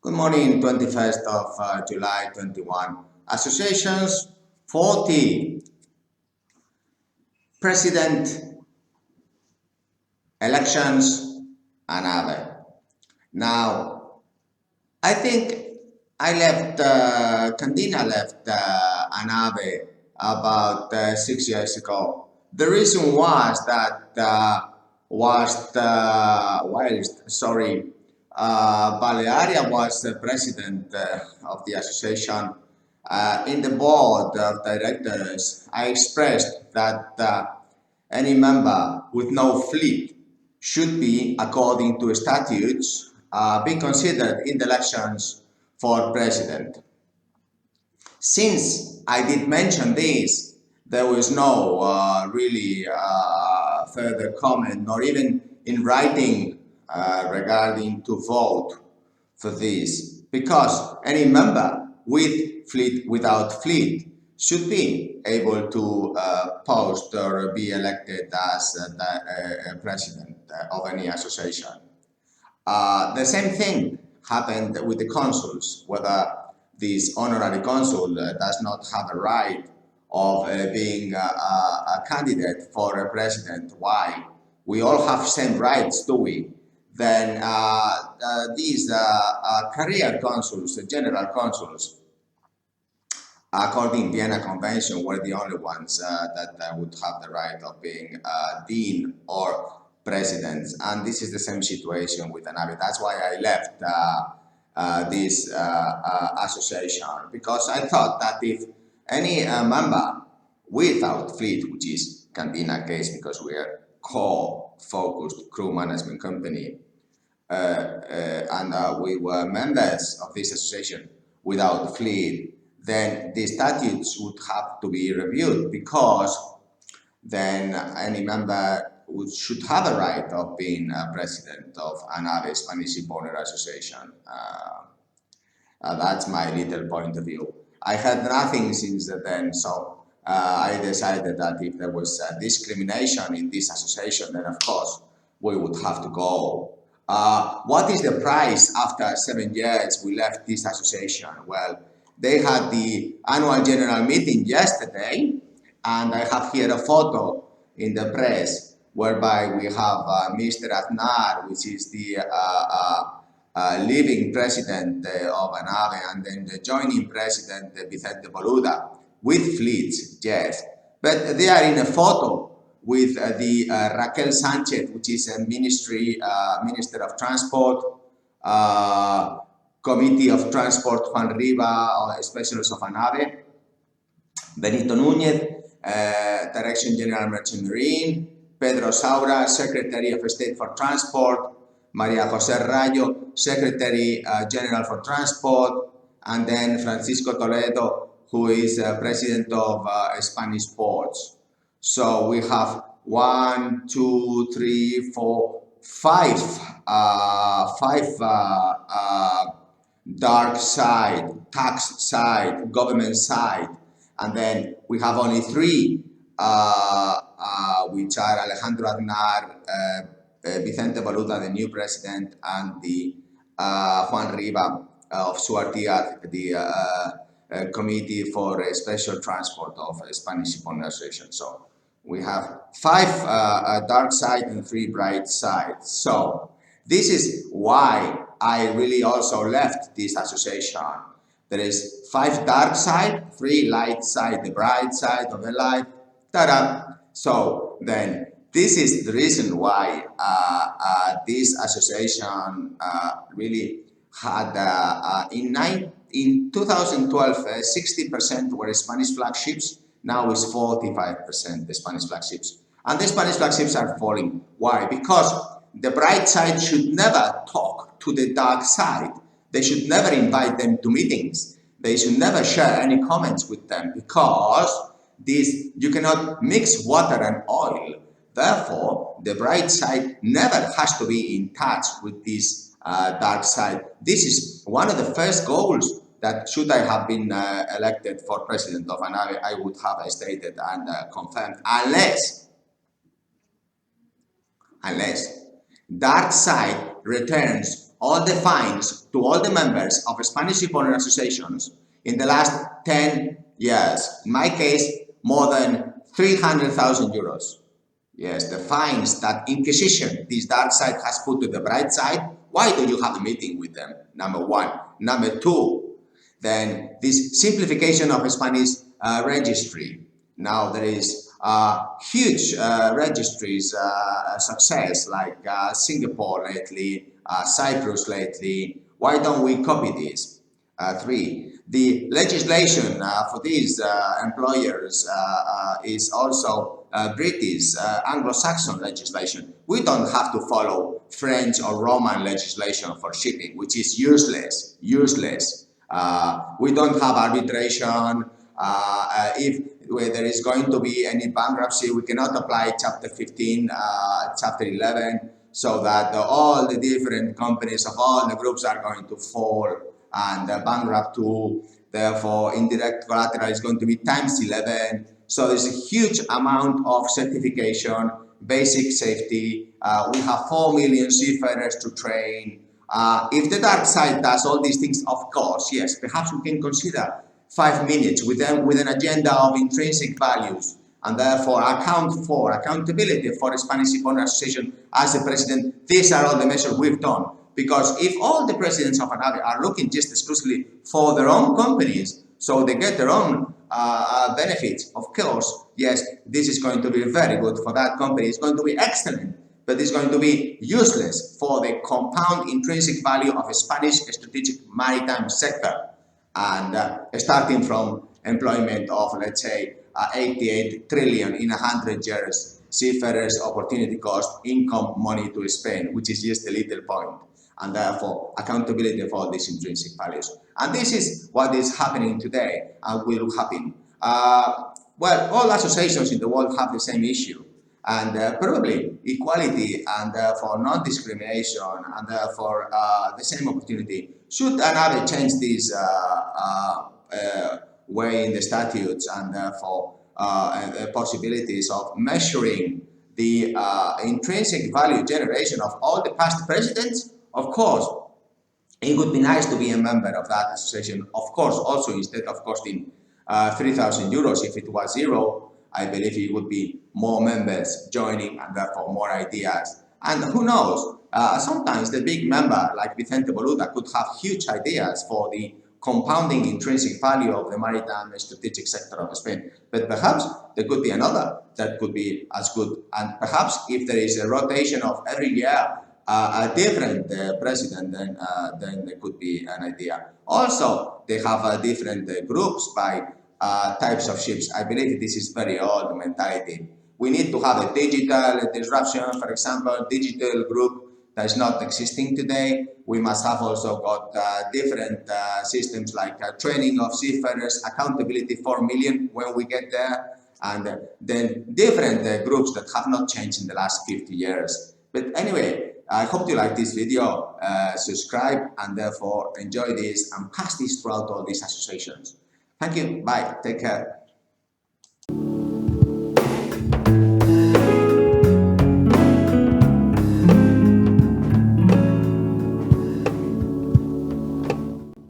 Good morning, 21st of July 21. Associations 40 president elections Anave. Now, I think Candina left Anave about 6 years ago. The reason was that Balearia was the president of the association. In the board of directors, I expressed that any member with no fleet should be, according to statutes, be considered in the elections for president. Since I did mention this, there was no really further comment, nor even in writing regarding to vote for this, because any member with fleet, without fleet, should be able to post or be elected as the president of any association. The same thing happened with the consuls, whether this honorary consul does not have a right of being a candidate for a president. Why? We all have same rights, do we? Then these career consuls, general consuls, according to Vienna Convention, were the only ones that would have the right of being dean or presidents, and this is the same situation with Anave. That's why I left this association, because I thought that if any member without fleet, which can be in a case because we are co-focused crew management company, and we were members of this association without fleet, then the statutes would have to be reviewed, because then any member should have a right of being president of Anave, Spanish Shipowner Association. That's my little point of view. I had nothing since then, so I decided that if there was discrimination in this association, then of course we would have to go. What is the price after 7 years we left this association? Well, they had the annual general meeting yesterday, and I have here a photo in the press whereby we have Mr. Aznar, which is the living president of Anave, and then the joining president, Vicente Boluda, with fleets, yes. But they are in a photo with the Raquel Sanchez, which is a Minister of Transport, Committee of Transport, Juan Riva, Specialist of Anave, Benito Núñez, Direction General Merchant Marine, Pedro Saura, Secretary of State for Transport, Maria José Rayo, Secretary General for Transport, and then Francisco Toledo, who is President of Spanish Ports. So we have 1, 2, 3, 4, 5 dark side, tax side, government side, and then we have only 3, which are Alejandro Aznar, Vicente Boluda, the new president, and the Juan Riva of Suartia, the Committee for Special Transport of Spanish Shipowner Association. So we have 5 dark side and 3 bright sides. So this is why I really also left this association. There is 5 dark side, 3 light side, the bright side of the light. Ta-da! So then this is the reason why this association really had in 2012 60% were Spanish flagships. Now is 45% the Spanish flagships, and the Spanish flagships are falling. Why? Because the bright side should never talk to the dark side. They should never invite them to meetings. They should never share any comments with them, because you cannot mix water and oil. Therefore, the bright side never has to be in touch with this dark side. This is one of the first goals that, should I have been elected for president of Anave, I would have stated and confirmed, unless dark side returns all the fines to all the members of Spanish shipowner associations in the last 10 years. In my case, more than 300,000 euros. Yes, the fines that Inquisition, this dark side, has put to the bright side. Why do you have a meeting with them? Number one. Number two, then this simplification of Spanish registry. Now there is huge registries success like Singapore lately, Cyprus lately. Why don't we copy this? Three, the legislation for these employers is also British Anglo-Saxon legislation. We don't have to follow French or Roman legislation for shipping, which is useless. We don't have arbitration. If there is going to be any bankruptcy, we cannot apply Chapter 15, Chapter 11, so that all the different companies of all the groups are going to fall and bankrupt too. Therefore, indirect collateral is going to be times 11. So there's a huge amount of certification, basic safety. We have 4 million seafarers to train. If the dark side does all these things, of course, yes, perhaps we can consider 5 minutes with them with an agenda of intrinsic values and therefore accountability for the Spanish Shipowner Association as the president. These are all the measures we've done. Because if all the presidents of Anave are looking just exclusively for their own companies, so they get their own benefits, of course, yes, this is going to be very good for that company. It's going to be excellent, but it's going to be useless for the compound intrinsic value of a Spanish strategic maritime sector. And starting from employment of, let's say, 88 trillion in 100 years, seafarers, opportunity cost, income, money to spend, which is just a little point. And therefore accountability for all these intrinsic values. And this is what is happening today and will happen. Well, all associations in the world have the same issue, and probably equality and for non-discrimination and for the same opportunity. Should Anave change this way in the statutes and for possibilities of measuring the intrinsic value generation of all the past presidents? Of course, it would be nice to be a member of that association. Of course, also instead of costing 3,000 euros, if it was zero, I believe it would be more members joining and therefore more ideas. And who knows, sometimes the big member like Vicente Boluda could have huge ideas for the compounding intrinsic value of the maritime strategic sector of Spain. But perhaps there could be another that could be as good. And perhaps if there is a rotation of every year, a different president, then there could be an idea. Also, they have different groups by types of ships. I believe this is very old mentality. We need to have a digital disruption, for example, digital group that is not existing today. We must have also got different systems like training of seafarers, accountability 4 million when we get there, and then different groups that have not changed in the last 50 years. But anyway, I hope you like this video, subscribe, and therefore enjoy this and pass this throughout all these associations. Thank you, bye, take care.